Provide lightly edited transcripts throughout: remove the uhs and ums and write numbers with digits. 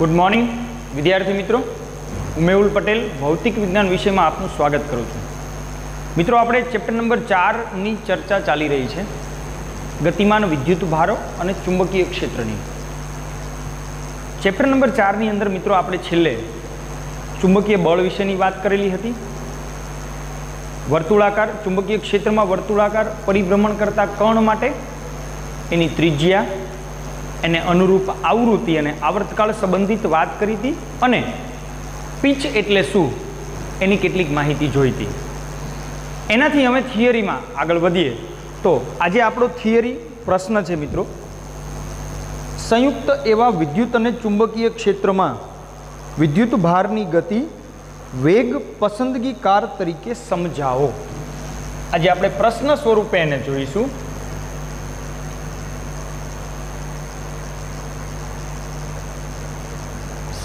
Good morning विद्यार्थी मित्रों, હું મેહુલ પટેલ ભૌતિક વિજ્ઞાન વિષયમાં આપનું સ્વાગત કરું છું। મિત્રો, આપણે ચેપ્ટર નંબર 4 ની ચર્ચા ચાલી રહી છે, ગતિમાન વિદ્યુત ભારો અને ચુંબકીય ક્ષેત્રની। ચેપ્ટર નંબર 4 ની અંદર મિત્રો આપણે છેલ્લે ચુંબકીય બળ વિશેની વાત કરેલી હતી। વર્તુળાકાર ચુંબકીય ક્ષેત્રમાં વર્તુળાકાર પરિભ્રમણ કરતા કણ માટે એની ત્રિજ્યા, એને અનુરૂપ આવૃત્તિ અને આવર્તકાળ સંબંધિત વાત કરી હતી અને પિચ એટલે શું એની કેટલીક માહિતી જોઈ હતી। એનાથી અમે થિયરીમાં આગળ વધીએ તો આજે આપણો થિયરી પ્રશ્ન છે મિત્રો, સંયુક્ત એવા વિદ્યુત અને ચુંબકીય ક્ષેત્રમાં વિદ્યુત ભારની ગતિ વેગ પસંદગીકાર તરીકે સમજાવો। આજે આપણે પ્રશ્ન સ્વરૂપે એને જોઈશું।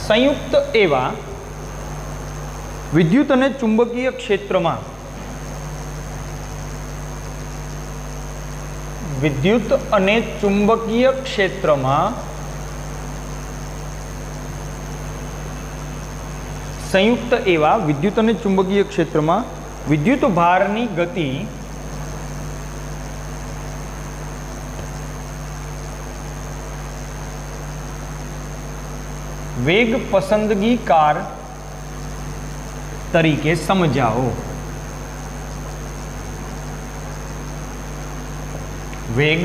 સંયુક્ત એવા વિદ્યુત અને ચુંબકીય ક્ષેત્રમાં વિદ્યુત અને ચુંબકીય ક્ષેત્રમાં સંયુક્ત એવા વિદ્યુત અને ચુંબકીય ક્ષેત્રમાં વિદ્યુત ભારની ગતિ વેગ પસંદગીકાર તરીકે સમજાવો। વેગ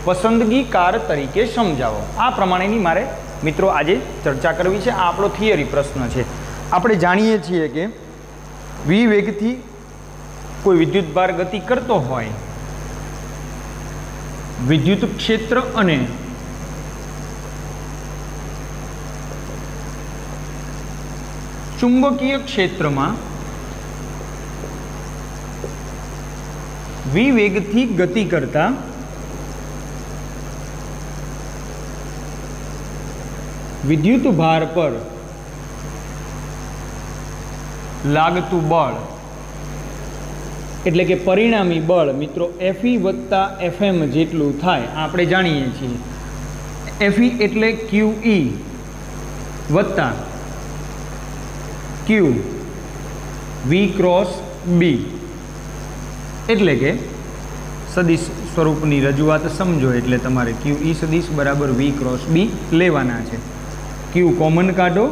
પસંદગીકાર તરીકે સમજાવો, આ પ્રમાણેની મારે મિત્રો આજે ચર્ચા કરવી છે। આ આપણો થિયરી પ્રશ્ન છે। આપણે જાણીએ છીએ કે વી વેગથી કોઈ વિદ્યુત ભાર ગતિ કરતો હોય, વિદ્યુત ક્ષેત્ર અને ચુંબકીય ક્ષેત્રમાં વી વેગથી ગતિ કરતા વિદ્યુત ભાર પર લાગતું બળ એટલે કે પરિણામી બળ મિત્રો Fe વત્તા Fm જેટલું થાય। આપણે જાણીએ છીએ Fe એટલે QE વત્તા Q V ક્રોસ B, એટલે કે સદિશ સ્વરૂપની રજૂઆત સમજો એટલે તમારે QE સદિશ બરાબર V ક્રોસ B લેવાના છે। Q કોમન કાઢો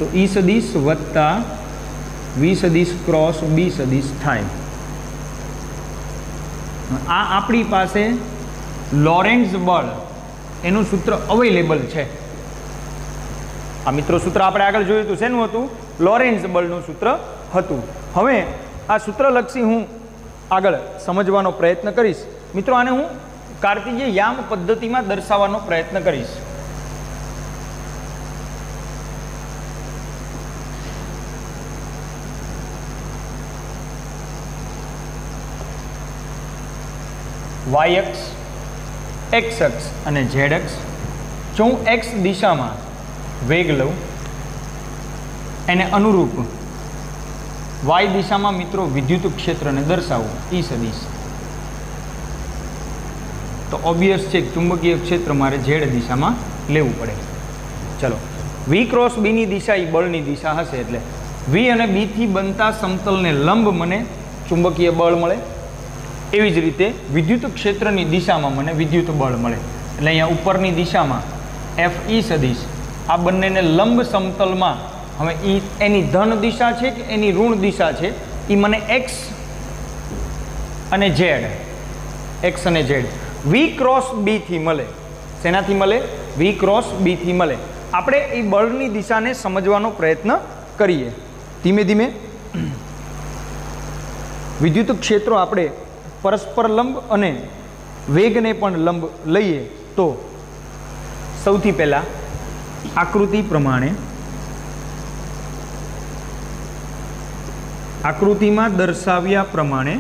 તો E સદિશ વત્તા V સદિશ ક્રોસ B સદિશ થાય। આ આપણી પાસે લોરેન્ટ્ઝ બળ એનું સૂત્ર અવેલેબલ છે। આ મિત્રો સૂત્ર આપણે આગળ જોયું હતું, શેનું હતું? લોરેન્ટ્ઝ બળનું સૂત્ર હતું। હવે આ સૂત્રલક્ષી હું આગળ સમજવાનો પ્રયત્ન કરીશ। મિત્રો, આને હું કાર્તીય યામ પદ્ધતિમાં દર્શાવવાનો પ્રયત્ન કરીશ। વાય અક્ષ, એક્સ અક્ષ અને ઝેડ અક્ષ, જો હું એક્સ દિશામાં વેગ લઉં એને અનુરૂપ વાય દિશામાં મિત્રો વિદ્યુત ક્ષેત્રને દર્શાવું E સદિશ, તો ઓબ્વિયસ છે કે ચુંબકીય ક્ષેત્ર મારે ઝેડ દિશામાં લેવું પડે। ચલો, V ક્રોસ B ની દિશા એ બળની દિશા હશે એટલે V અને B થી બનતા સમતલને લંબ મને ચુંબકીય બળ મળે। એવી જ રીતે વિદ્યુત ક્ષેત્રની દિશામાં મને વિદ્યુત બળ મળે। એટલે અહીંયા ઉપરની દિશામાં Fe સદિશ આ બંનેને લંબ સમતલમાં હવે એની ધન દિશા છે કે એની ઋણ દિશા છે એ મને એક્સ અને ઝેડ V ક્રોસ B થી મળે। શેનાથી મળે? V ક્રોસ B થી મળે। આપણે એ બળની દિશાને સમજવાનો પ્રયત્ન કરીએ। ધીમે ધીમે વિદ્યુત ક્ષેત્રો આપણે પરસ્પર લંબ અને વેગને પણ લંબ લઈએ તો સૌથી પહેલા આકૃતિ પ્રમાણે આકૃતિમાં દર્શાવ્યા પ્રમાણે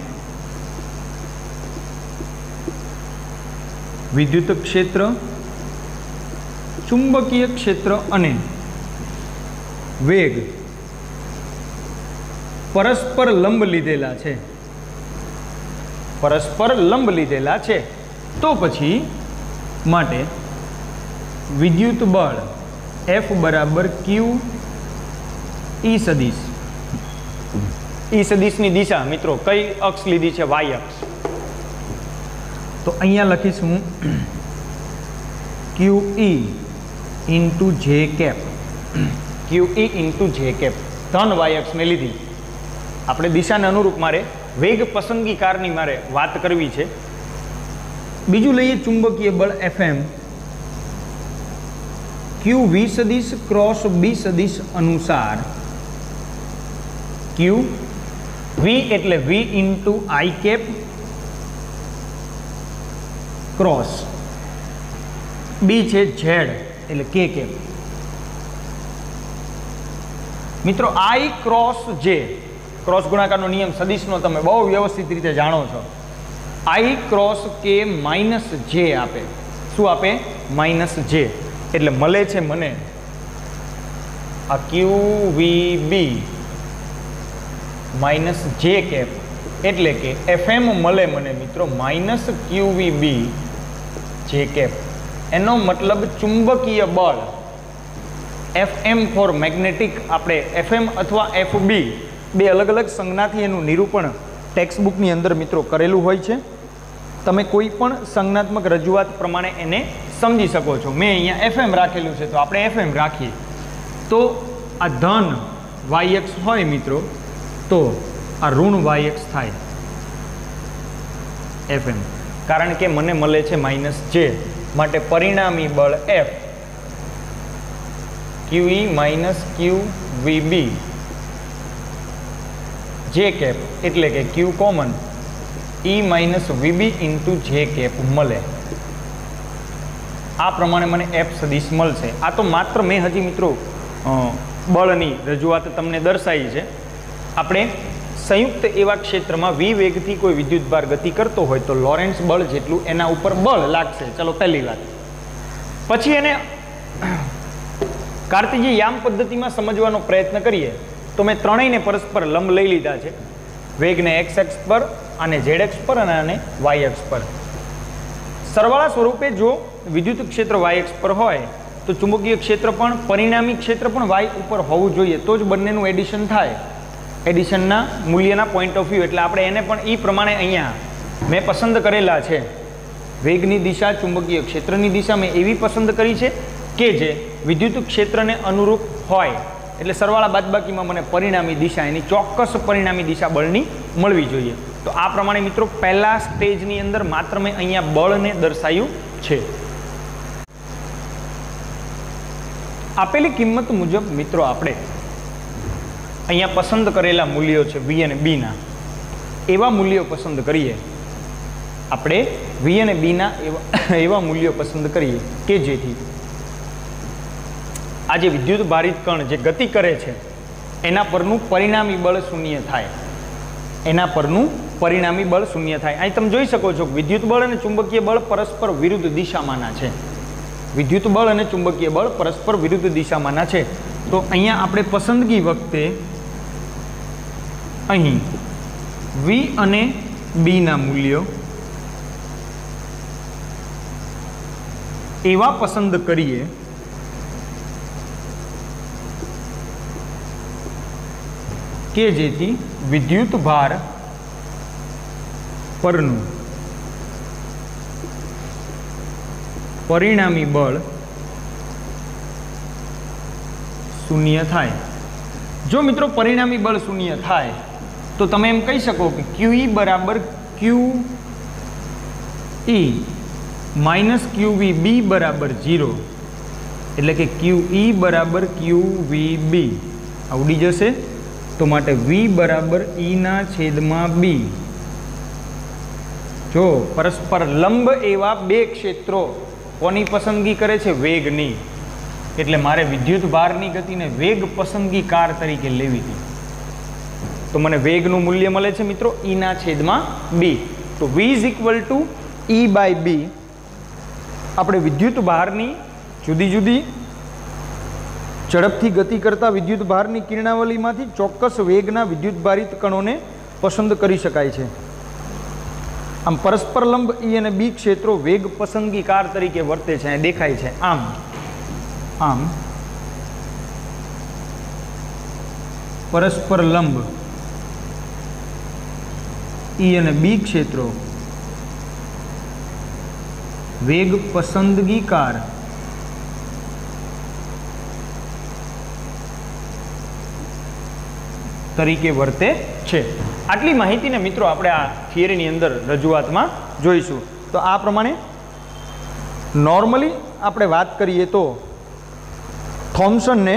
વિદ્યુત ક્ષેત્ર, ચુંબકીય ક્ષેત્ર અને વેગ પરસ્પર લંબ લીધેલા છે। પરસ્પર લંબ લીધેલા છે તો પછી માટે વિદ્યુત બળ એફ બરાબર ક્યુ ઈ સદિશ. ઈ સદિશની દિશા મિત્રો કઈ અક્ષ લીધી છે? વાય અક્ષ. તો અહીંયા લખીશું ક્યુ ઈ ઇન્ટુ જે કેપ. ક્યુ ઈ ઇન્ટુ જે કેપ ધન વાય અક્ષને લીધી. આપણે દિશાને અનુરૂપ મારે વેગ પસંદગી કારની મારે વાત કરવી છે. બીજું લઈએ ચુંબકીય બળ એફએમ. ક્યુ વી સદિશ ક્રોસ બી સદિશ અનુસાર ક્યુ વી એટલે V into I cap cross B છે ઝેડ એટલે કે કેપ. મિત્રો આઈ ક્રોસ જે ક્રોસ ગુણાકારનો નિયમ સદિશનો તમે બહુ વ્યવસ્થિત રીતે જાણો છો. આઈ ક્રોસ કે માઇનસ જે આપે. શું આપે? માઇનસ જે. એટલે મળે છે મને આ ક્યુ વી બી માઇનસ જે કેપ એટલે કે એફએમ મળે મને મિત્રો માઇનસ ક્યુ વી બી જે કેપ. એનો મતલબ ચુંબકીય બળ એફએમ ફોર મેગ્નેટિક આપણે એફએમ અથવા એફબી બે અલગ અલગ સંજ્ઞાથી એનું નિરૂપણ ટેક્સ્ટ બુકની અંદર મિત્રો કરેલું હોય છે. તમે કોઈ પણ સંજ્ઞાત્મક રજૂઆત પ્રમાણે એને સમજી શકો છો. મેં અહીંયા એફએમ રાખેલું છે તો આપણે એફએમ રાખીએ. તો આ ધન વાયએક્સ હોય મિત્રો તો આ ઋણ વાયએક્સ થાય એફએમ, કારણ કે મને મળે છે માઇનસ જે. માટે પરિણામી બળ એફ ક્યુ ઈ માઇનસ ક્યુ વી બી જે કેપ એટલે કે Q common E minus V B into J cap મળે. આ પ્રમાણે મને એફ સદિશ મળશે. આ તો માત્ર મેં હજી મિત્રો બળની રજૂઆત તમને દર્શાવી છે. આપણે સંયુક્ત એવા ક્ષેત્રમાં વી વેગથી કોઈ વિદ્યુતભાર ગતિ કરતો હોય તો લોરેન્ટ્ઝ બળ જેટલું એના ઉપર બળ લાગશે. ચલો પહેલી વાત. પછી એને કાર્ટેશિયન યામ પદ્ધતિમાં સમજવાનો પ્રયત્ન કરીએ તો મેં ત્રણેયને પરસ્પર લંબ લઈ લીધા છે. વેગને એક્સ એક્સ પર, આને ઝેડ એક્સ પર અને આને વાય એક્સ પર. સરવાળા સ્વરૂપે જો વિદ્યુત ક્ષેત્ર વાય એક્સ પર હોય તો ચુંબકીય ક્ષેત્ર પણ પરિણામી ક્ષેત્ર પણ વાય ઉપર હોવું જોઈએ. તો જ બંનેનું એડિશન થાય. એડિશનના મૂલ્યના પોઈન્ટ ઓફ વ્યૂ. એટલે આપણે એને પણ એ પ્રમાણે અહીંયા મેં પસંદ કરેલા છે. વેગની દિશા ચુંબકીય ક્ષેત્રની દિશા મેં એવી પસંદ કરી છે કે જે વિદ્યુત ક્ષેત્રને અનુરૂપ હોય. એટલે સરવાળા બાદબાકીમાં મને પરિણામી દિશા એની ચોક્કસ પરિણામી દિશા બળની મળવી જોઈએ. તો આ પ્રમાણે મિત્રો પહેલા સ્ટેજની અંદર માત્ર મેં અહીંયા બળને દર્શાવ્યું છે. આપેલી કિંમત મુજબ મિત્રો આપણે અહીંયા પસંદ કરેલા મૂલ્યો છે વી અને બીના, એવા મૂલ્યો પસંદ કરીએ. આપણે વી અને બીના એવા મૂલ્યો પસંદ કરીએ કે જેથી આ જે વિદ્યુત ભારિત કણ જે ગતિ કરે છે એના પરનું પરિણામી બળ શૂન્ય થાય. એના પરનું પરિણામી બળ શૂન્ય થાય. અહીં તમે જોઈ શકો છો કે વિદ્યુત બળ અને ચુંબકીય બળ પરસ્પર વિરુદ્ધ દિશામાંના છે. વિદ્યુત બળ અને ચુંબકીય બળ પરસ્પર વિરુદ્ધ દિશામાંના છે. તો અહીંયા આપણે પસંદગી વખતે અહીં વી અને બીના મૂલ્યો એવા પસંદ કરીએ કે જેથી વિદ્યુત ભાર પરનું પરિણામી બળ શૂન્ય થાય. જો મિત્રો પરિણામી બળ શૂન્ય થાય તો તમે એમ કહી શકો કે ક્યુ ઈ બરાબર ક્યુ ઈ માઇનસ ક્યુ વી બી બરાબર 0. એટલે કે ક્યુ ઈ બરાબર ક્યુ વી બી આ ઉડી જશે. તો માટે વી બરાબર ઈના છેદમાં બી. જો પરસ્પર લંબ એવા બે ક્ષેત્રો કોની પસંદગી કરે છે? વેગની. એટલે મારે વિદ્યુત ભારની ગતિને વેગ પસંદગી કાર તરીકે લેવી હતી. તો મને વેગનું મૂલ્ય મળે છે મિત્રો ઈના છેદમાં બી. તો V is equal to E by B. આપણે વિદ્યુત ભારની જુદી જુદી ઝડપથી ગતિ કરતા વિદ્યુત ભારની કિરણાવલીમાંથી ચોક્કસ વેગના વિદ્યુત ભારિત કણોને પસંદ કરી શકાય છે. આમ પરસ્પર લંબ ઈ અને બી ક્ષેત્રો વેગ પસંદગી કાર તરીકે વર્તે છે. દેખાય છે આમ આમ પરસ્પર લંબ E અને B ક્ષેત્રો વેગ પસંદગીકાર તરીકે વર્તે છે. આટલી માહિતીને મિત્રો આપણે આ થિયરીની અંદર રજૂઆતમાં જોઈશું. તો આ પ્રમાણે નોર્મલી આપણે વાત કરીએ તો થોમ્સને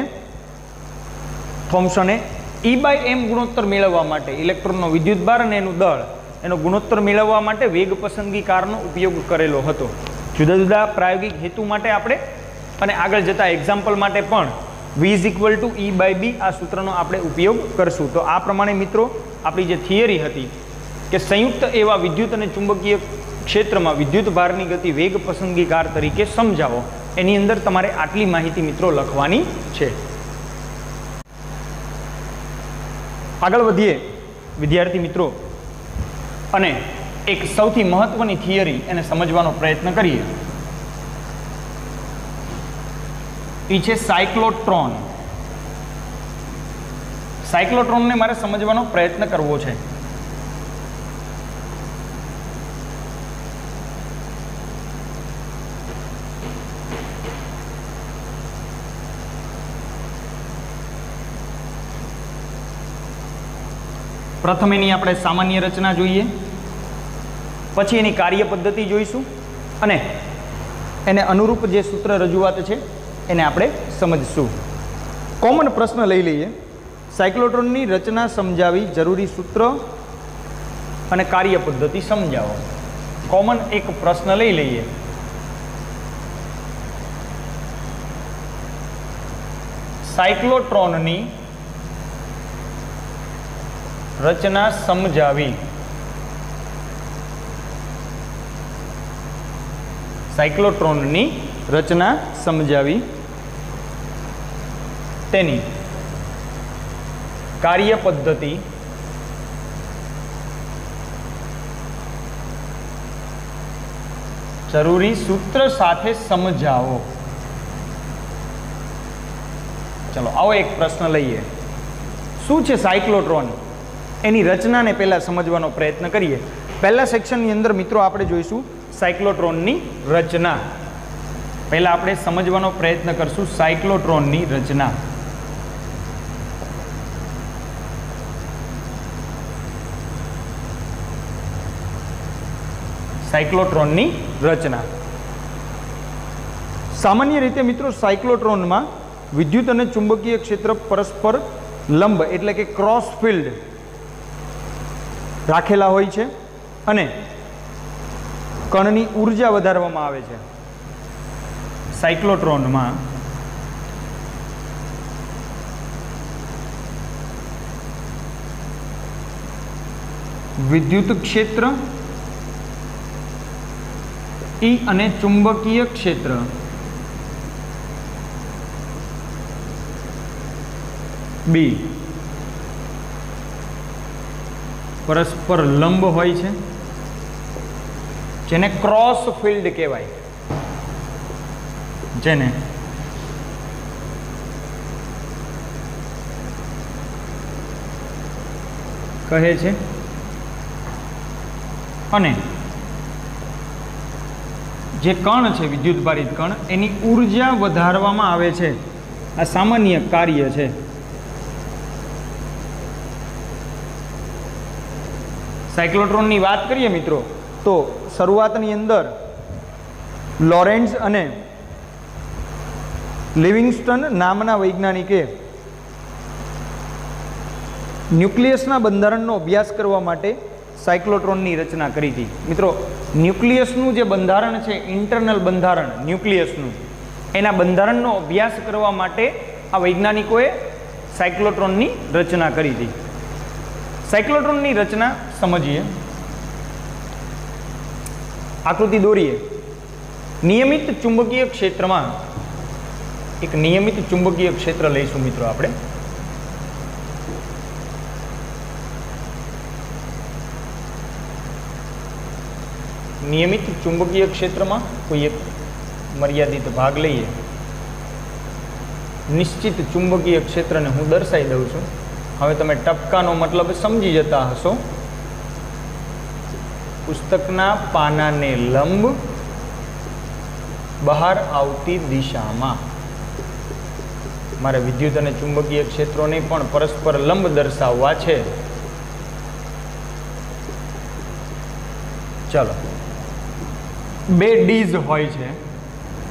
E/m ગુણોત્તર મેળવવા માટે ઇલેક્ટ્રોનનો વિદ્યુતભાર અને એનું દળ એનો ગુણોત્તર મેળવવા માટે વેગ પસંદગીકારનો ઉપયોગ કરેલો હતો. જુદા જુદા પ્રાયોગિક હેતુ માટે આપણે અને આગળ જતા એક્ઝામ્પલ માટે પણ V = E/b આ સૂત્રનો આપણે ઉપયોગ કરશું. તો આ પ્રમાણે મિત્રો આપણી જે થિયરી હતી કે સંયુક્ત એવા વિદ્યુત અને ચુંબકીય ક્ષેત્રમાં વિદ્યુત ભારની ગતિ વેગ પસંદગીકાર તરીકે સમજાવો, એની અંદર તમારે આટલી માહિતી મિત્રો લખવાની છે. આગળ વધીએ વિદ્યાર્થી મિત્રો અને એક સૌથી મહત્વની થિયરી એને સમજવાનો પ્રયત્ન કરીએ. એ છે સાયક્લોટ્રોન. સાયક્લોટ્રોનને મારે સમજવાનો પ્રયત્ન કરવો છે. પ્રથમ એની આપણે સામાન્ય રચના જોઈએ, પછી એની કાર્ય પદ્ધતિ જોઈશું અને એને અનુરૂપ જે સૂત્ર રજૂઆત છે એને આપણે સમજશું. કોમન પ્રશ્ન લઈ લઈએ. સાયક્લોટ્રોનની રચના સમજાવી, જરૂરી સૂત્ર અને કાર્ય પદ્ધતિ સમજાવો. કોમન એક પ્રશ્ન લઈ લઈએ. સાયક્લોટ્રોનની રચના સમજાવી. સાયક્લોટ્રોનની રચના સમજાવી, તેની કાર્ય પદ્ધતિ જરૂરી સૂત્ર સાથે સમજાવો. ચલો આવો એક પ્રશ્ન લઈએ. શું છે સાયક્લોટ્રોન? એની રચનાને પહેલાં સમજવાનો પ્રયત્ન કરીએ. પહેલા સેક્શનની અંદર મિત્રો આપણે જોઈશું સાયક્લોટ્રોનની રચના. પહેલાં આપણે સમજવાનો પ્રયત્ન કરશું સાયક્લોટ્રોનની રચના. સાયક્લોટ્રોનની રચના. સામાન્ય રીતે મિત્રો સાયક્લોટ્રોનમાં વિદ્યુત અને ચુંબકીય ક્ષેત્ર પરસ્પર લંબ એટલે કે ક્રોસ ફિલ્ડ રાખેલા હોય છે અને કણની ઉર્જા વધારવામાં આવે છે. સાયક્લોટ્રોનમાં વિદ્યુત ક્ષેત્ર E અને ચુંબકીય ક્ષેત્ર B પરસ્પર લંબ હોય છે, જેને ક્રોસ ફિલ્ડ કહેવાય. જેને કહે છે અને જે કણ છે વિદ્યુતભારિત કણ એની ઉર્જા વધારવામાં આવે છે. આ સામાન્ય કાર્ય છે. સાયક્લોટ્રોનની વાત કરીએ મિત્રો તો શરૂઆતની અંદર લોરેન્ટ્ઝ અને લિવિંગસ્ટન નામના વૈજ્ઞાનિકે ન્યુક્લિયસના બંધારણનો અભ્યાસ કરવા માટે સાયક્લોટ્રોનની રચના કરી હતી. મિત્રો ન્યુક્લિયસનું જે બંધારણ છે, ઇન્ટરનલ બંધારણ ન્યુક્લિયસનું, એના બંધારણનો અભ્યાસ કરવા માટે આ વૈજ્ઞાનિકોએ સાયક્લોટ્રોનની રચના કરી હતી. સાયક્લોટ્રોનની રચના સમજીએ. આકૃતિ દોરીએ. નિયમિત ચુંબકીય ક્ષેત્રમાં એક નિયમિત ચુંબકીય ક્ષેત્ર લઈશું મિત્રો આપણે. નિયમિત ચુંબકીય ક્ષેત્રમાં કોઈ એક મર્યાદિત ભાગ લઈએ. નિશ્ચિત ચુંબકીય ક્ષેત્રને હું દર્શાવી દઉં છું. હવે તમે ટપકાનો મતલબ સમજી જતા હશો. પુસ્તકના પાનાને લંબ બહાર આવતી દિશામાં. મારે વિદ્યુત અને ચુંબકીય ક્ષેત્રોને પણ પરસ્પર લંબ દર્શાવવા છે. ચલો, બે ડીઝ હોય છે,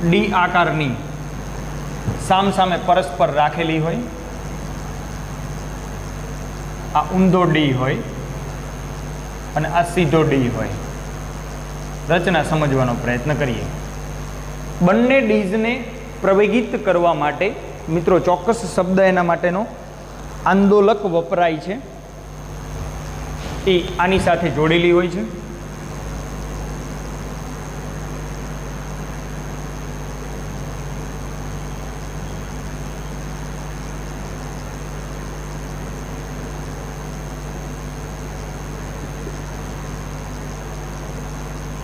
ડી આકારની સામસામે પરસ્પર રાખેલી હોય. આ ઊંધો ડી હોય અને આ સીધો ડી હોય. રચના સમજવાનો પ્રયત્ન કરીએ. બંને ડીઝને પ્રવેગિત કરવા માટે મિત્રો ચોક્કસ શબ્દ એના માટેનો આંદોલક વપરાય છે. એ આની સાથે જોડેલી હોય છે.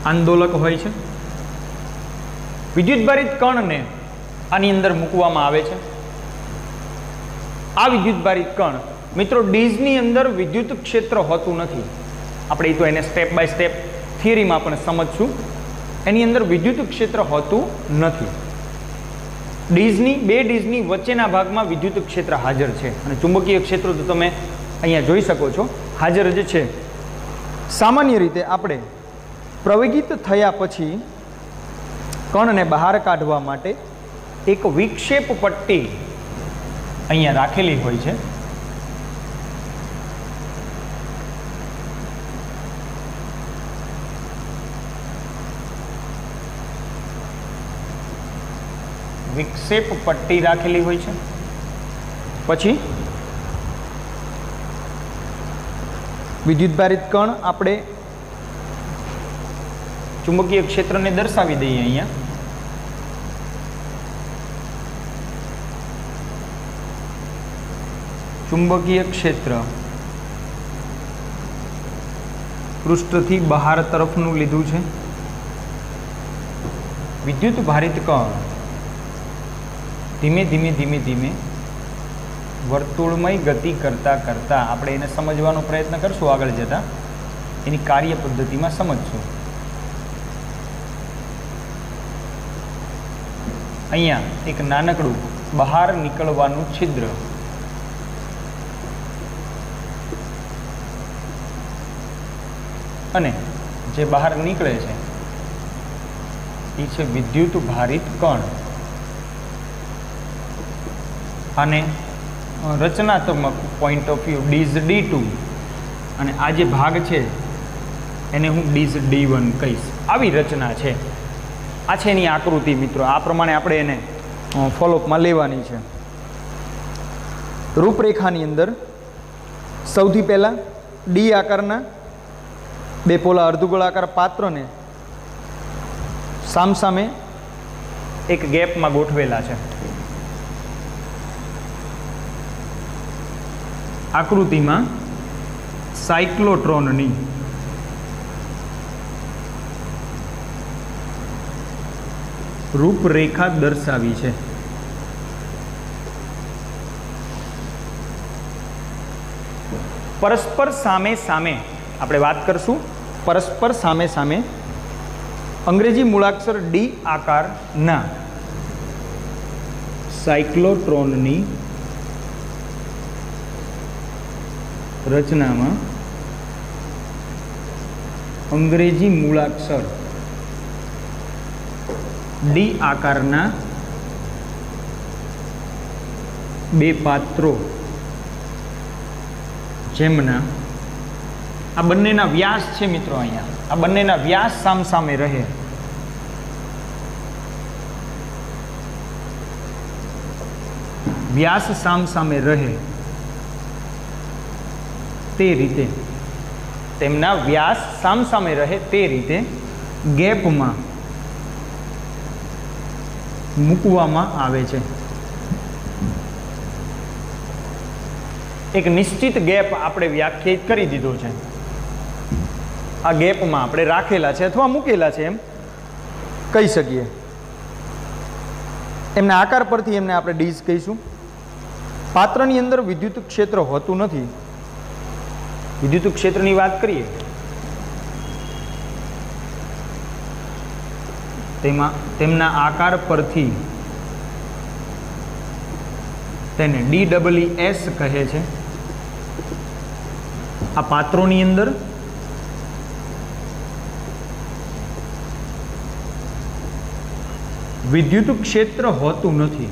આંદોલક હોય છે. વિદ્યુતભારિત કણને આની અંદર મૂકવામાં આવે છે. આ વિદ્યુતભારિત કણ મિત્રો ડીઝની અંદર વિદ્યુત ક્ષેત્ર હોતું નથી. આપણે એ તો એને સ્ટેપ બાય સ્ટેપ થિયરીમાં પણ સમજશું. એની અંદર વિદ્યુત ક્ષેત્ર હોતું નથી. બે ડીઝની વચ્ચેના ભાગમાં વિદ્યુત ક્ષેત્ર હાજર છે અને ચુંબકીય ક્ષેત્ર તો તમે અહીંયા જોઈ શકો છો હાજર જ છે. સામાન્ય રીતે આપણે પ્રવેગિત થયા પછી કણને બહાર કાઢવા માટે એક વિક્ષેપ પટ્ટી અહીંયા રાખેલી હોય છે. વિક્ષેપ પટ્ટી રાખેલી હોય છે. પછી વિદ્યુતભારિત કણ આપણે ચુંબકીય ક્ષેત્રને દર્શાવી દઈએ. અહીંયા ચુંબકીય ક્ષેત્ર પૃષ્ઠથી બહાર તરફનું લીધું છે. વિદ્યુત ભારિત કણ ધીમે ધીમે ધીમે ધીમે વર્તુળમય ગતિ કરતા કરતા આપણે એને સમજવાનો પ્રયત્ન કરશું. આગળ જતા એની કાર્ય પદ્ધતિમાં સમજશું. અહીંયા એક નાનકડું બહાર નીકળવાનું છિદ્ર અને જે બહાર નીકળે છે એ છે વિદ્યુત ભારિત કણ. અને રચનાત્મક પોઈન્ટ ઓફ વ્યૂ ડીઝ D2 અને આ જે ભાગ છે એને હું ડીઝ D1 કહીશ. આવી રચના છે. આ છે એની આકૃતિ મિત્રો. આ પ્રમાણે આપણે એને ફોલોઅપમાં લેવાની છે. રૂપરેખાની અંદર સૌથી પહેલાં ડી આકારના બે પોલા અર્ધગોળાકાર પાત્રને સામસામે એક ગેપમાં ગોઠવેલા છે. આકૃતિમાં સાયક્લોટ્રોનની રૂપરેખા દર્શાવી છે. પરસ્પર સામે સામે આપણે વાત કરશું. પરસ્પર સામે સામે અંગ્રેજી મૂળાક્ષર ડી આકારના સાયક્લોટ્રોનની રચનામાં અંગ્રેજી મૂળાક્ષર ડી આકારના બે પાત્રો જેમના આ બંનેના વ્યાસ છે મિત્રો. અહીંયા આ બંનેના વ્યાસ સામસામે રહે. વ્યાસ સામસામે રહે તે રીતે તેમના વ્યાસ સામસામે રહે તે રીતે ગેપમાં મૂકવામાં આવે છે. એક નિશ્ચિત ગેપ આપણે વ્યાખ્યાયિત કરી દીધો છે. આ ગેપમાં આપણે રાખેલા છે અથવા મૂકેલા છે એમ કહી શકીએ. એમના આકાર પરથી એમને આપણે ડીઝ કહીશું. પાત્રની અંદર વિદ્યુત ક્ષેત્ર હોતું નથી. વિદ્યુત ક્ષેત્રની વાત કરીએ તેમના આકાર પરથી તેને DEES કહે છે. આ પાત્રોની અંદર વિદ્યુત ક્ષેત્ર હોતું નથી,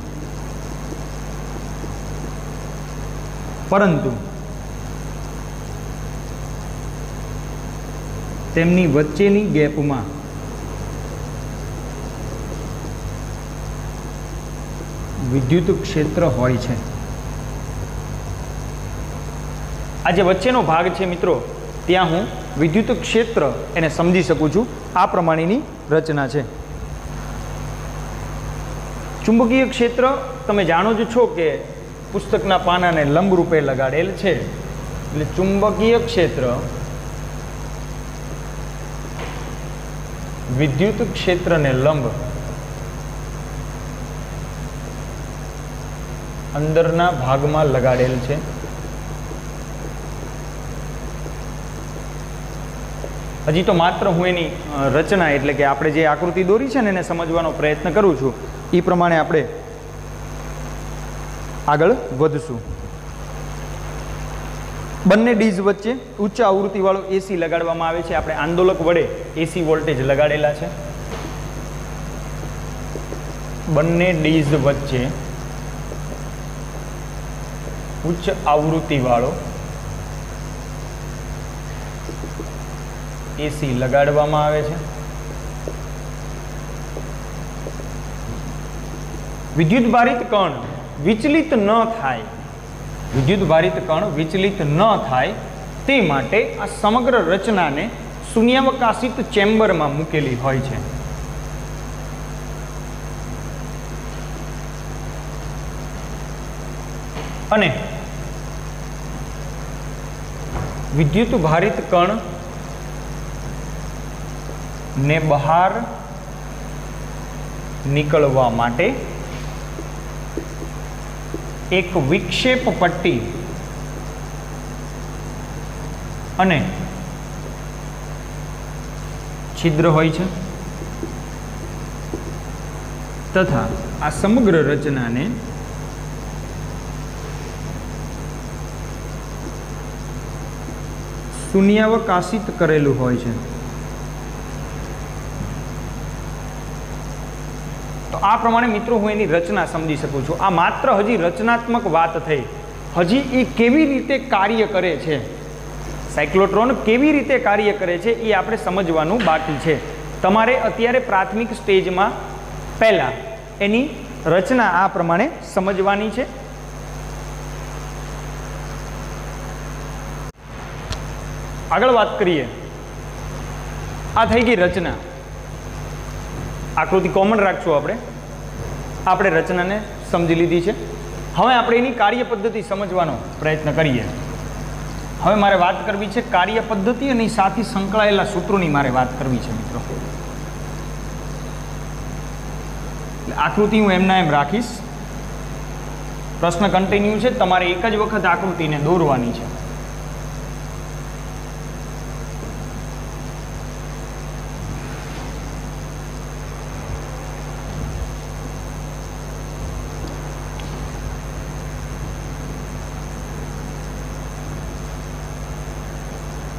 પરંતુ તેમની વચ્ચેની ગેપમાં વિદ્યુત ક્ષેત્ર હોય છે. આ જે વચ્ચેનો ભાગ છે મિત્રો, ત્યાં હું વિદ્યુત ક્ષેત્ર એને સમજી શકું છું. આ પ્રમાણેની રચના છે. ચુંબકીય ક્ષેત્ર તમે જાણો જ છો કે પુસ્તકના પાનાને લંબ રૂપે લગાડેલ છે, એટલે ચુંબકીય ક્ષેત્ર વિદ્યુત ક્ષેત્રને લંબ અંદરના ભાગમાં લગાડેલ છે. હજી તો માત્ર હું એની રચના એટલે કે આપણે જે આકૃતિ દોરી છે ને એને સમજવાનો પ્રયત્ન કરું છું. એ પ્રમાણે આપણે આગળ વધશું. બંને ડીઝ વચ્ચે ઉચ્ચ આવૃત્તિવાળો એસી લગાડવામાં આવે છે. આપણે આંદોલક વડે એસી વોલ્ટેજ લગાડેલા છે. બંને ડીઝ વચ્ચે ઉચ્ચ આવૃત્તિવાળો એસી લગાડવામાં આવે છે. વિદ્યુત ભારિત કણ વિચલિત ન થાય, વિદ્યુત ભારિત કણ વિચલિત ન થાય તે માટે આ સમગ્ર રચનાને શૂન્યાવકાશિત ચેમ્બરમાં મૂકેલી હોય છે. અને વિદ્યુત ભારિત કણ ને બહાર નીકળવા માટે એક વિક્ષેપ પટ્ટી અને છિદ્ર હોય છે તથા આ સમગ્ર રચનાને શૂન્યાવકાશિત કરેલું હોય છે. તો આ પ્રમાણે મિત્રો હું એની રચના સમજી શકું છું. આ માત્ર હજી રચનાત્મક વાત થઈ. હજી એ કેવી રીતે કાર્ય કરે છે, સાયક્લોટ્રોન કેવી રીતે કાર્ય કરે છે એ આપણે સમજવાનું બાકી છે. તમારે અત્યારે પ્રાથમિક સ્ટેજમાં પહેલાં એની રચના આ પ્રમાણે સમજવાની છે. આગળ વાત કરીએ. આ થઈ ગઈ રચના. આકૃતિ કોમન રાખશું આપણે રચનાને સમજી લીધી છે. હવે આપણે એની કાર્ય પદ્ધતિ સમજવાનો પ્રયત્ન કરીએ. હવે મારે વાત કરવી છે કાર્ય પદ્ધતિ અને સાથે સંકળાયેલા સૂત્રોની મારે વાત કરવી છે મિત્રો. આકૃતિ હું એમના એમ રાખીશ. પ્રશ્ન કન્ટિન્યુ છે, તમારે એક જ વખત આકૃતિને દોરવાની છે.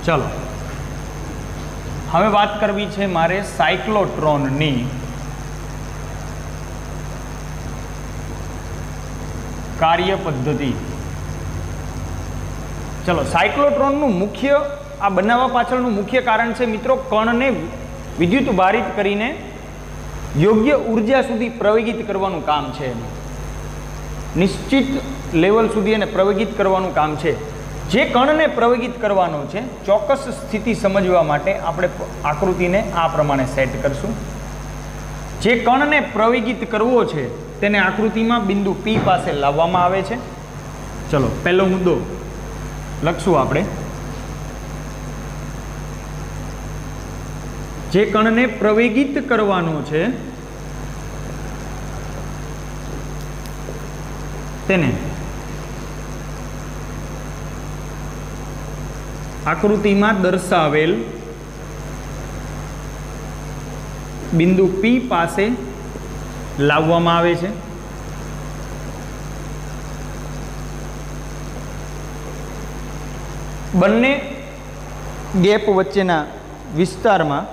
ચલો, હવે વાત કરવી છે મારે સાયક્લોટ્રોનની કાર્ય પદ્ધતિ. ચલો, સાયક્લોટ્રોનનું મુખ્ય આ બનાવવા પાછળનું મુખ્ય કારણ છે મિત્રો કણને વિદ્યુત ભારિત કરીને યોગ્ય ઉર્જા સુધી પ્રવેગિત કરવાનું કામ છે. નિશ્ચિત લેવલ સુધી એને પ્રવેગિત કરવાનું કામ છે. જે કણને પ્રવેગિત કરવાનો છે ચોક્કસ સ્થિતિ સમજવા માટે આપણે આકૃતિને આ પ્રમાણે સેટ કરશું. જે કણને પ્રવેગિત કરવો છે તેને આકૃતિમાં બિંદુ P પાસે લાવવામાં આવે છે. ચલો, પહેલો મુદ્દો લખશું આપણે. જે કણને પ્રવેગિત કરવાનો છે તેને આકૃતિમાં દર્શાવેલ બિંદુ P પાસે લાવવામાં આવે છે. બંને ગેપ વચ્ચેના વિસ્તારમાં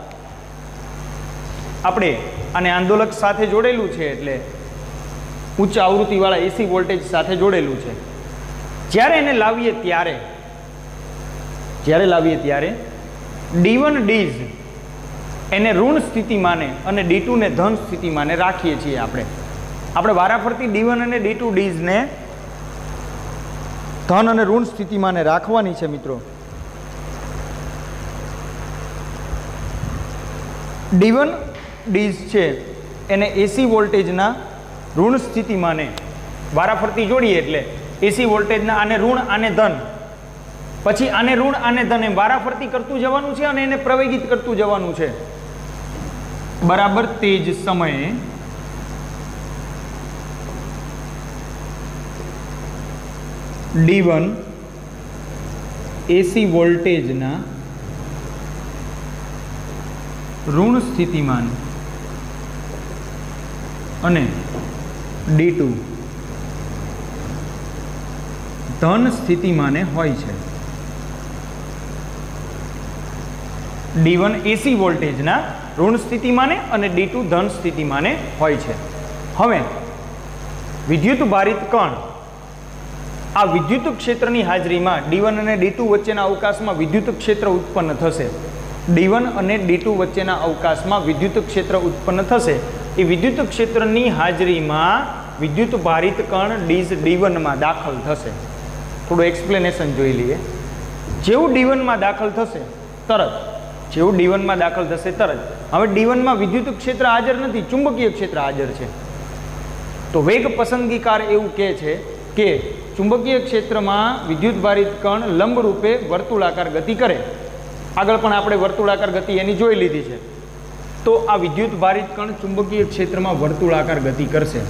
આપણે આને આંદોલક સાથે જોડેલું છે એટલે ઉચ્ચ આવૃત્તિવાળા એસી વોલ્ટેજ સાથે જોડેલું છે. જ્યારે એને લાવીએ ત્યારે D1 Ds એને ઋણ સ્થિતિમાને અને D2 ને ધન સ્થિતિમાને રાખીએ છીએ. આપણે વારાફરતી D1 અને D2 Ds ને ધન અને ઋણ સ્થિતિમાને રાખવાની છે મિત્રો. D1 Ds છે એને એસી વોલ્ટેજના ઋણ સ્થિતિમાને વારાફરતી જોડીએ એટલે એસી વોલ્ટેજના આને ઋણ આને ધન, પછી આને ઋણ આને ધન એમ વારાફરતી કરતું જવાનું છે અને એને પ્રવેગિત કરતું જવાનું છે. બરાબર તે જ સમયે D1 એસી વોલ્ટેજના ઋણ સ્થિતિમાન અને D2 ધન સ્થિતિમાને હોય છે. D1 એસી વોલ્ટેજના ઋણ સ્થિતિમાને અને D2 ધન સ્થિતિમાને હોય છે. હવે વિદ્યુત ભારિત કણ આ વિદ્યુત ક્ષેત્રની હાજરીમાં D1 અને D2 વચ્ચેના અવકાશમાં વિદ્યુત ક્ષેત્ર ઉત્પન્ન થશે. D1 અને D2 વચ્ચેના અવકાશમાં વિદ્યુત ક્ષેત્ર ઉત્પન્ન થશે. એ વિદ્યુત ક્ષેત્રની હાજરીમાં વિદ્યુત ભારિત કણ D1 માં દાખલ થશે. થોડું એક્સપ્લેનેશન જોઈ લઈએ. જેવું D1 માં દાખલ થશે તરત હવે D1 માં વિદ્યુત ક્ષેત્ર હાજર નથી, ચુંબકીય ક્ષેત્ર હાજર છે. તો વેગ પસંદગીકાર એવું કહે છે કે ચુંબકીય ક્ષેત્રમાં વિદ્યુત ભારિત કણ લંબ રૂપે વર્તુળાકાર ગતિ કરે. આગળ પણ આપણે વર્તુળાકાર ગતિ એની જોઈ લીધી છે. તો આ વિદ્યુત ભારિત કણ ચુંબકીય ક્ષેત્રમાં વર્તુળાકાર ગતિ કરશે.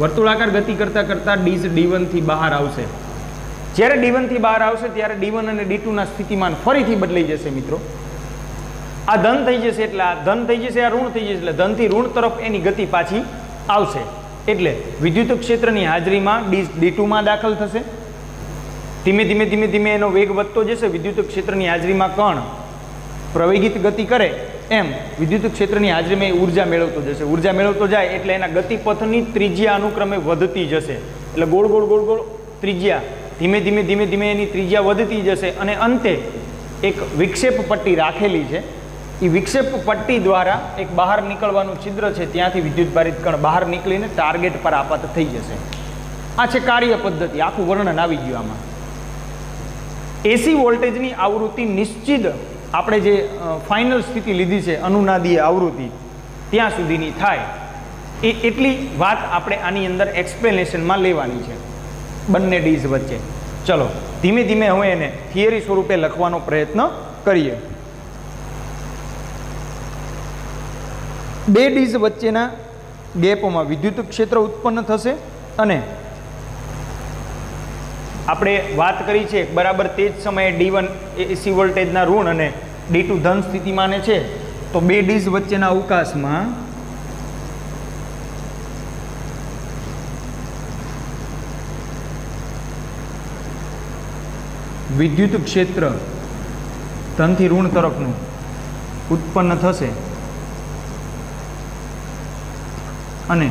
વર્તુળાકાર ગતિ કરતાં કરતાં D1 થી બહાર આવશે. જ્યારે D1 થી બહાર આવશે ત્યારે D1 અને D2 ના સ્થિતિમાન ફરીથી બદલાઈ જશે મિત્રો. આ ધન થઈ જશે એટલે આ ધન થઈ જશે, આ ઋણ થઈ જશે એટલે ધનથી ઋણ તરફ એની ગતિ પાછી આવશે. એટલે વિદ્યુત ક્ષેત્રની હાજરીમાં D2 માં દાખલ થશે. ધીમે ધીમે એનો વેગ વધતો જશે. વિદ્યુત ક્ષેત્રની હાજરીમાં કણ પ્રવેગિત ગતિ કરે એમ વિદ્યુત ક્ષેત્રની હાજરીમાં એ ઉર્જા મેળવતો જશે. ઉર્જા મેળવતો જાય એટલે એના ગતિપથની ત્રિજ્યા અનુક્રમે વધતી જશે. એટલે ગોળ ગોળ ત્રિજ્યા ધીમે એની ત્રિજ્યા વધતી જશે અને અંતે એક વિક્ષેપ પટ્ટી રાખેલી છે. એ વિક્ષેપ પટ્ટી દ્વારા એક બહાર નીકળવાનું છિદ્ર છે, ત્યાંથી વિદ્યુત ભારિત કણ બહાર નીકળીને ટાર્ગેટ પર આપાત થઈ જશે. આ છે કાર્ય પદ્ધતિ, આખું વર્ણન આવી ગયું આમાં. એસી વોલ્ટેજની આવૃત્તિ નિશ્ચિત આપણે જે ફાઇનલ સ્થિતિ લીધી છે અનુનાદીય આવૃત્તિ ત્યાં સુધીની થાય એટલી વાત આપણે આની અંદર એક્સપ્લેનેશનમાં લેવાની છે બંને ડીઝ વચ્ચે. ચલો ધીમે હવે એને થિયરી સ્વરૂપે લખવાનો પ્રયત્ન કરીએ. બે ડીઝ વચ્ચેના ગેપમાં વિદ્યુત ક્ષેત્ર ઉત્પન્ન થશે અને આપણે વાત કરી છે બરાબર તે જ સમયે D1 એસી વોલ્ટેજના ઋણ અને D2 ધન સ્થિતિમાને છે. તો બે ડીઝ વચ્ચેના અવકાશમાં વિદ્યુત ક્ષેત્ર ધનથી ઋણ તરફનું ઉત્પન્ન થશે અને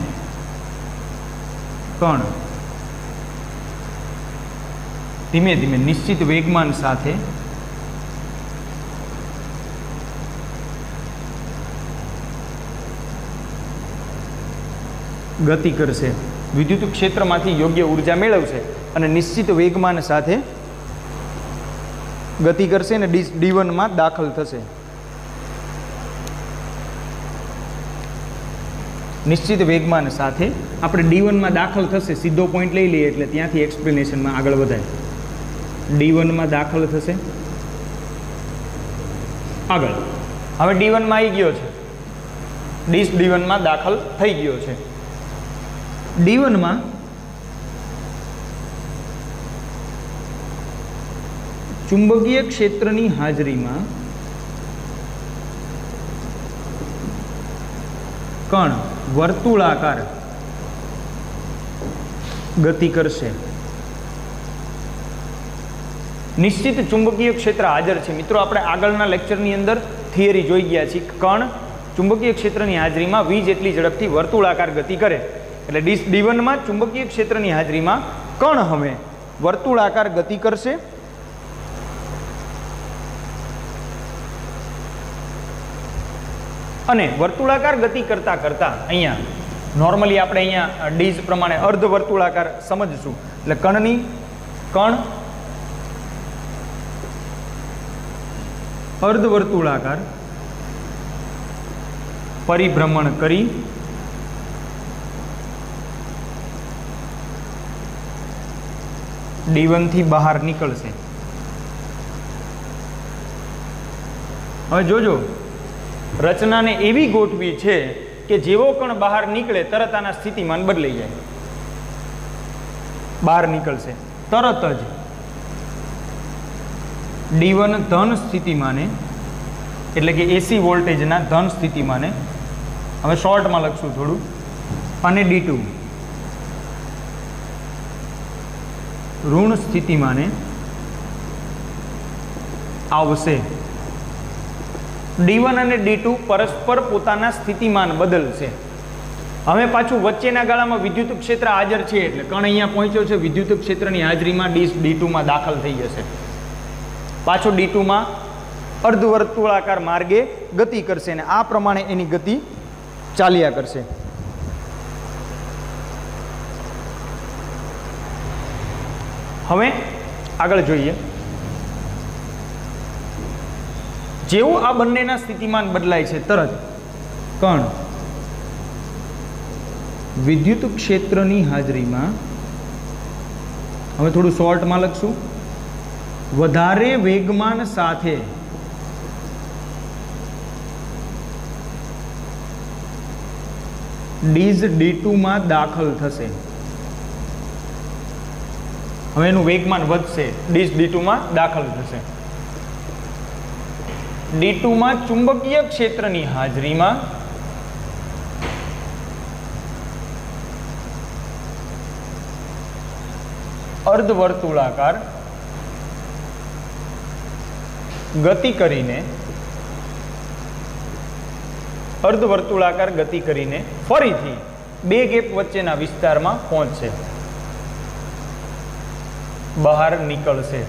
કણ ધીમે નિશ્ચિત વેગમાન સાથે ગતિ કરશે. વિદ્યુત ક્ષેત્રમાંથી યોગ્ય ઉર્જા મેળવશે અને નિશ્ચિત વેગમાન સાથે ગતિ કરશે અને D1 માં દાખલ થશે. નિશ્ચિત વેગમાન સાથે આપણે D1 માં દાખલ થશે, સીધો પોઈન્ટ લઈ લઈએ એટલે ત્યાંથી એક્સપ્લેનેશનમાં આગળ વધાય. D1 માં દાખલ થશે. આગળ હવે D1 માં આવી ગયો છે, D1 માં દાખલ થઈ ગયો છે. D1 માં ચુંબકીય ક્ષેત્રની હાજરીમાં કણ વર્તુળાકાર ગતિ કરશે। નિશ્ચિત ચુંબકીય ક્ષેત્ર હાજર છે। મિત્રો આપણે આગળના લેક્ચરની અંદર થિયરી જોઈ ગયા છીએ। કણ ચુંબકીય ક્ષેત્રની હાજરીમાં v જેટલી ઝડપથી વર્તુળાકાર ગતિ કરે, એટલે D1 માં ચુંબકીય ક્ષેત્રની હાજરીમાં કણ હવે વર્તુળાકાર ગતિ કરશે અને વર્તુળાકાર ગતિ કરતા કરતા અહીંયા નોર્મલી આપણે અહીંયા ડીઝ પ્રમાણે અર્ધ વર્તુળાકાર સમજશું। એટલે કણ અર્ધ વર્તુળાકાર પરિભ્રમણ કરી D1 થી બહાર નીકળશે। હવે જોજો, રચનાને એવી ગોઠવી છે કે જેવો કણ બહાર નીકળે તરત આના સ્થિતિમાન બદલાઈ જાય, બહાર નીકળશે તરત જ D1 ધન સ્થિતિમાને, એટલે કે એસી વોલ્ટેજના ધન સ્થિતિમાને, હવે શોર્ટમાં લખશું થોડું, અને D2 ઋણ સ્થિતિમાને આવશે। D1 અને D2 પરસ્પર પોતાના સ્થિતિમાન બદલશે। હવે પાછું વચ્ચેના ગાળામાં વિદ્યુત ક્ષેત્ર હાજર છે, એટલે કણ અહીંયા પહોંચ્યો છે, વિદ્યુત ક્ષેત્રની હાજરીમાં D2 માં દાખલ થઈ જશે, પાછો D2 માં અર્ધવર્તુળાકાર માર્ગે ગતિ કરશે અને આ પ્રમાણે એની ગતિ ચાલ્યા કરશે। હવે આગળ જોઈએ, જેવું આ બંનેના સ્થિતિમાન બદલાય છે તરત કણ વિદ્યુત ક્ષેત્રની હાજરીમાં, હવે થોડું શોર્ટમાં લખશું, વધારે વેગમાન સાથે ડીઝ D2 માં દાખલ થશે। હવે એનું વેગમાન વધશે, ડીઝ D2 માં દાખલ થશે। D2 માં ચુંબકીય ક્ષેત્રની હાજરીમાં અર્ધવર્તુળાકાર ગતિ કરીને ફરીથી બે ગેપ વચ્ચેના વિસ્તારમાં પહોંચશે, બહાર નીકળશે।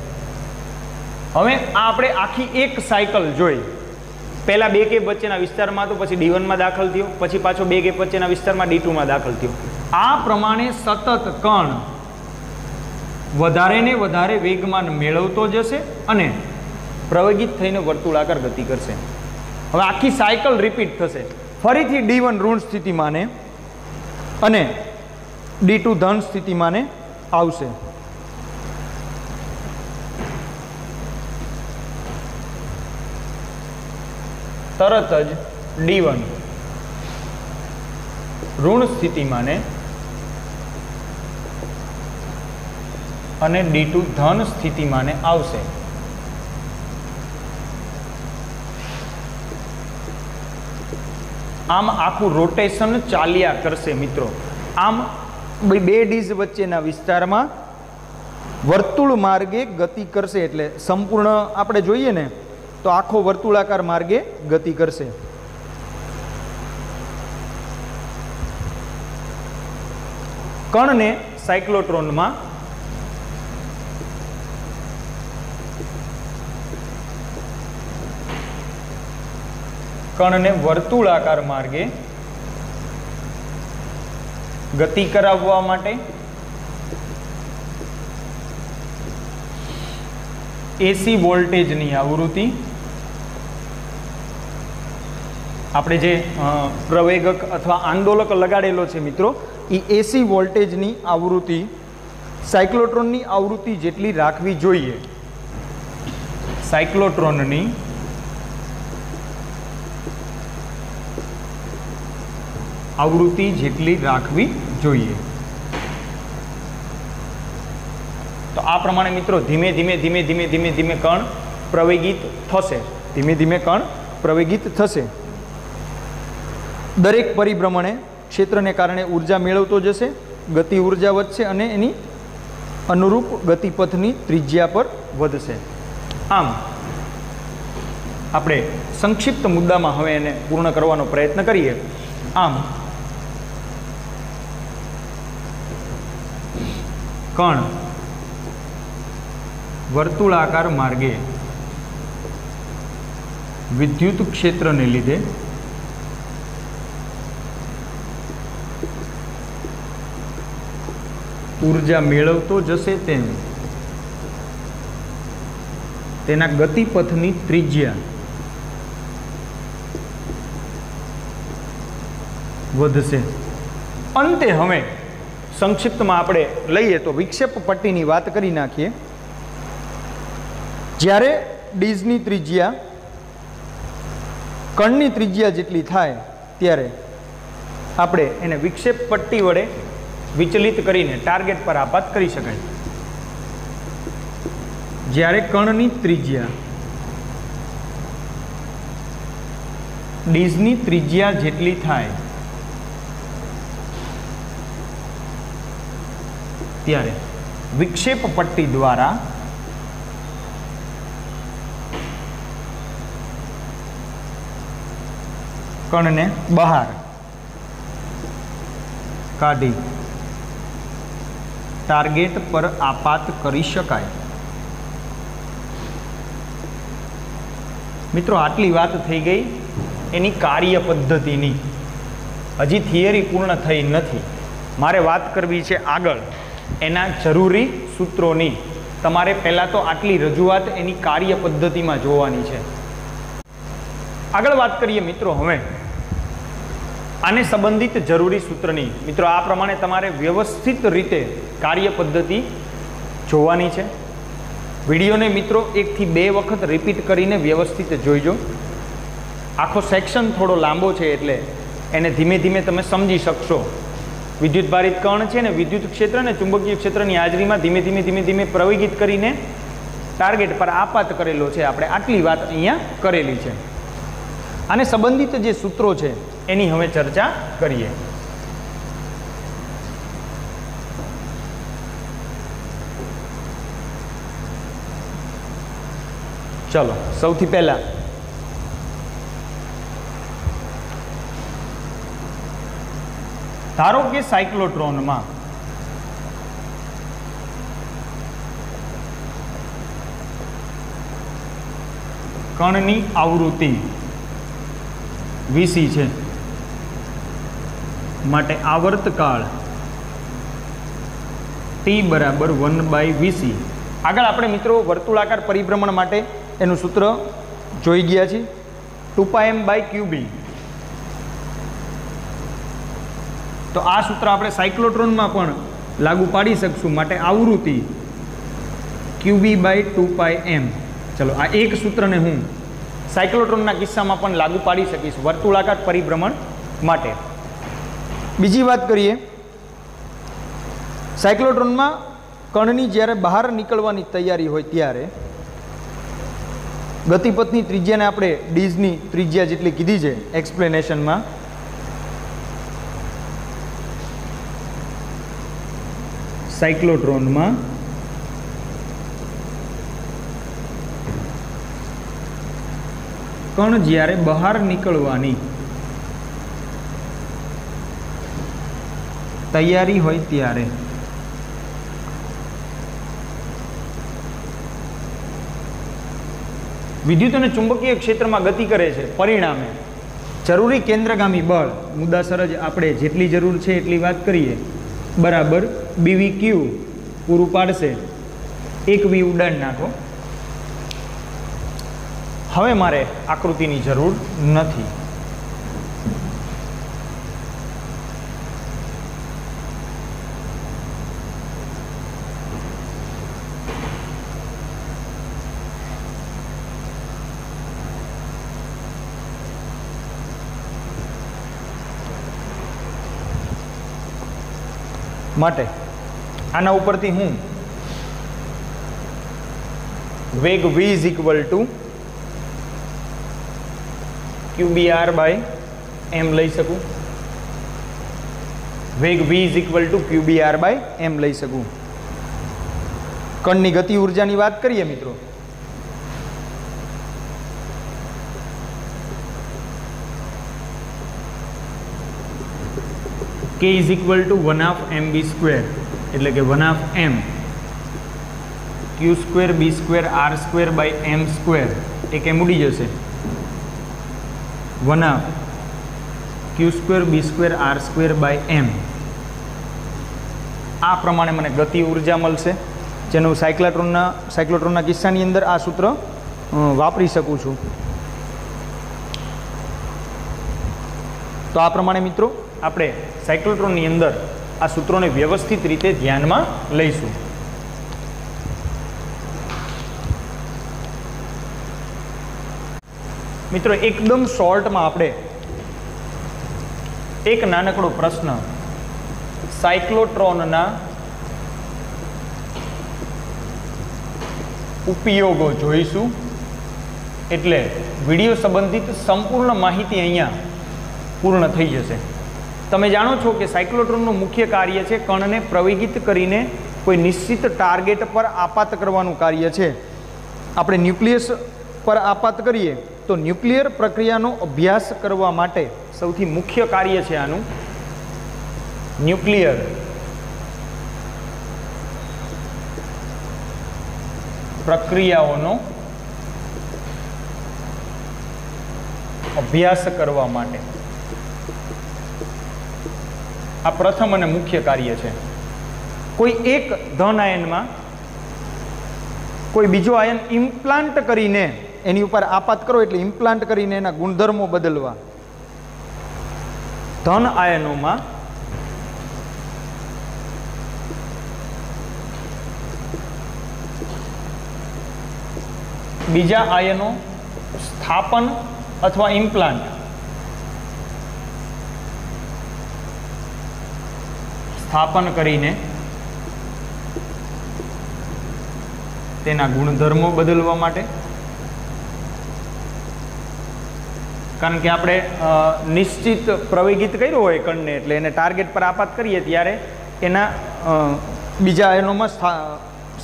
હવે આપણે આખી એક સાયકલ જોઈ, પહેલા બે ગેપ વચ્ચેના વિસ્તારમાં તો પછી D1 માં દાખલ થયો, પછી પાછો બે ગેપ વચ્ચેના વિસ્તારમાં D2 માં દાખલ થયો। આ પ્રમાણે સતત કણ વધારે ને વધારે વેગમાન મેળવતો જશે અને પ્રવેગિત થઈને વર્તુળાકાર ગતિ કરશે। હવે આખી સાયકલ રિપીટ થશે, ફરીથી D1 ઋણ સ્થિતિમાને અને D2 ધન સ્થિતિમાને આવશે। તરત જ D1 ઋણ સ્થિતિમાને અને D2 ધન સ્થિતિમાને આવશે। આમ આખું રોટેશન ચાલ્યા કરશે મિત્રો। આમ બે ડીઝ વચ્ચેના વિસ્તારમાં વર્તુળ માર્ગે ગતિ કરશે, એટલે સંપૂર્ણ આપણે જોઈએ ને તો આખો વર્તુળાકાર માર્ગે ગતિ કરશે। કણને સાયક્લોટ્રોનમાં વર્તુળાકાર માર્ગે ગતિ કરાવવા માટે એસી વોલ્ટેજની આવૃત્તિ, આપણે જે પ્રવેગક અથવા આંદોલક લગાડેલો છે મિત્રો, એ એસી વોલ્ટેજની આવૃત્તિ સાયક્લોટ્રોનની આવૃત્તિ જેટલી રાખવી જોઈએ। સાયક્લોટ્રોનની આવૃત્તિ જેટલી રાખવી જોઈએ। तो आ प्रमाणे मित्रों धीमे धीमे धीमे धीमे धीमे धीमे कण प्रवेगित थशे, धीमे धीमे कण प्रवेगित थशे। दरेक परिभ्रमणे क्षेत्रने कारणे ऊर्जा मेळवतो जशे, गति ऊर्जा वधशे अने एनी अनुरूप गतिपथनी त्रिज्या पर वधशे। आम આપણે સંક્ષિપ્ત મુદ્દામાં હવે એને પૂર્ણ કરવાનો પ્રયત્ન કરીએ। આમ કણ વર્તુળાકાર માર્ગે વિદ્યુત ક્ષેત્રને લીધે ઊર્જા મેળવતો જશે તેમ તેના ગતિપથની ત્રિજ્યા વધશે। અંતે હવે સંક્ષિપ્તમાં આપણે લઈએ તો વિક્ષેપ પટ્ટીની વાત કરી નાખીએ। જ્યારે ડીઝની ત્રિજ્યા કણની ત્રિજ્યા જેટલી થાય ત્યારે આપણે એને વિક્ષેપ પટ્ટી વડે વિચલિત કરીને ટાર્ગેટ પર આપાત કરી શકાય। જ્યારે કણની ત્રિજ્યા ડીઝની ત્રિજ્યા જેટલી થાય ત્યારે વિક્ષેપ પટ્ટી દ્વારા કણને બહાર કાઢી ટાર્ગેટ પર આપાત કરી શકાય। મિત્રો આટલી વાત થઈ ગઈ એની કાર્ય પદ્ધતિની। હજી થિયરી પૂર્ણ થઈ નથી, મારે વાત કરવી છે આગળ એના જરૂરી સૂત્રોની। તમારે પહેલાં તો આટલી રજૂઆત એની કાર્ય પદ્ધતિમાં જોવાની છે। આગળ વાત કરીએ મિત્રો હવે આને સંબંધિત જરૂરી સૂત્રની। મિત્રો આ પ્રમાણે તમારે વ્યવસ્થિત રીતે કાર્ય પદ્ધતિ જોવાની છે। વિડીયોને મિત્રો 1 થી 2 વખત રિપીટ કરીને વ્યવસ્થિત જોઈજો। આખો સેક્શન થોડો લાંબો છે એટલે એને ધીમે ધીમે તમે સમજી શકશો। વિદ્યુત ભારિત કણ છે ને વિદ્યુત ક્ષેત્ર ને ચુંબકીય ક્ષેત્રની હાજરીમાં ધીમે ધીમે ધીમે ધીમે પ્રવેગિત કરીને ટાર્ગેટ પર આપાત કરેલો છે। આપણે આટલી વાત અહીંયા કરેલી છે। આને સંબંધિત જે સૂત્રો છે એની હવે ચર્ચા કરીએ। ચલો સૌથી પહેલા ધારો કે સાયક્લોટ્રોનમાં કણની આવૃત્તિ વીસી છે, માટે આવર્તકાળ T બરાબર 1/Vc। આગળ આપણે મિત્રો વર્તુળાકાર પરિભ્રમણ માટે એનું સૂત્ર જોઈ ગયા છીએ 2πm/qb। તો આ સૂત્ર આપણે સાયક્લોટ્રોનમાં પણ લાગુ પાડી શકશું, માટે આવૃત્તિ qb/2πm। ચલો આ એક સૂત્રને હું સાયક્લોટ્રોનના કિસ્સામાં પણ લાગુ પાડી શકીશ વર્તુળાકાર પરિભ્રમણ માટે। બીજી વાત કરીએ, સાયક્લોટ્રોનમાં કણની જ્યારે બહાર નીકળવાની તૈયારી હોય ત્યારે ગતિપથની ત્રિજ્યાને આપણે ડીઝની ત્રિજ્યા જેટલી કીધી છે એક્સપ્લેનેશનમાં, સાયક્લોટ્રોનમાં કણ જ્યારે બહાર નીકળવાની તૈયારી હોય ત્યારે વિદ્યુત અને ચુંબકીય ક્ષેત્રમાં ગતિ કરે છે, પરિણામે જરૂરી કેન્દ્રગામી બળ મુદ્દાસર જ આપણે જેટલી જરૂર છે એટલી વાત કરીએ બરાબર BVQ પૂરું પાડશે। 1V ઉડાડ નાખો। હવે મારે આકૃતિની જરૂર નથી। માટે આના ઉપરથી હું વેગ v is equal to QBR by m લઈ શકું. વેગ v is equal to QBR by m લઈ શકું. કણની ગતિ ઉર્જાની વાત કરીએ મિત્રો, k is equal to 1/2 mv square, એટલે કે 1/2 m q square b square r square by m square, એ કેમ ઉડી જશે? 1/2 q square b square r square by m. આ પ્રમાણે મને ગતિ ઉર્જા મળશે, જેનું સાયક્લોટ્રોનના કિસ્સાની અંદર આ સૂત્ર વાપરી શકું છું. તો આ પ્રમાણે મિત્રો આપણે સાયક્લોટ્રોનની અંદર આ સૂત્રોને વ્યવસ્થિત રીતે ધ્યાનમાં લઈશું. મિત્રો એકદમ શોર્ટમાં આપણે એક નાનકડો પ્રશ્ન સાયક્લોટ્રોનના ઉપયોગો જોઈશું. એટલે વિડીયો સંબંધિત સંપૂર્ણ માહિતી અહીંયા પૂર્ણ થઈ જશે. તમે જાણો છો કે સાયક્લોટ્રોનનું મુખ્ય કાર્ય છે કણને પ્રવેગિત કરીને કોઈ નિશ્ચિત ટાર્ગેટ પર આપાત કરવાનું કાર્ય છે. આપણે ન્યુક્લિયસ પર આપાત કરીએ તો ન્યુક્લિયર પ્રક્રિયાનો અભ્યાસ કરવા માટે સૌથી મુખ્ય કાર્ય છે આનું ન્યુક્લિયર પ્રક્રિયાઓનો અભ્યાસ કરવા માટે. આ પ્રથમ અને મુખ્ય કાર્ય છે. કોઈ એક ધન આયનમાં કોઈ બીજો આયન ઇમ્પ્લાન્ટ કરીને એની ઉપર આપાત કરો એટલે ઇમ્પ્લાન્ટ કરીને એના ગુણધર્મો બદલવા. ધન આયનોમાં બીજા આયનો સ્થાપન અથવા ઇમ્પ્લાન્ટ સ્થાપન કરીને તેના ગુણધર્મો બદલવા માટે. કારણ કે આપણે નિશ્ચિત પ્રવેગિત કર્યો હોય કણને, એટલે એને ટાર્ગેટ પર આપાત કરીએ ત્યારે એના બીજા આયનોમાં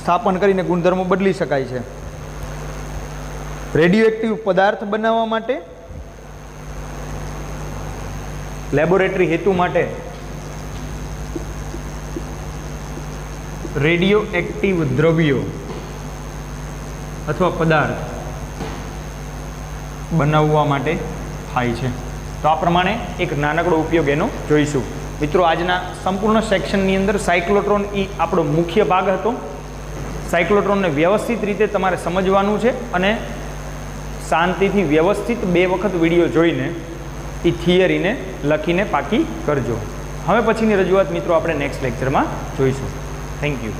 સ્થાપન કરીને ગુણધર્મો બદલી શકાય છે. રેડિયો એક્ટિવ પદાર્થ બનાવવા માટે, લેબોરેટરી હેતુ માટે રેડિયો એક્ટિવ દ્રવ્યો અથવા પદાર્થ બનાવવા માટે થાય છે. તો આ પ્રમાણે એક નાનકડો ઉપયોગ એનો જોઈશું. મિત્રો આજના સંપૂર્ણ સેક્શનની અંદર સાયક્લોટ્રોન એ આપણો મુખ્ય ભાગ હતો. સાયક્લોટ્રોનને વ્યવસ્થિત રીતે તમારે સમજવાનું છે અને શાંતિથી વ્યવસ્થિત 2 વખત વિડીયો જોઈને એ થિયરીને લખીને પાકી કરજો. હવે પછીની રજૂઆત મિત્રો આપણે નેક્સ્ટ લેક્ચરમાં જોઈશું. Thank you.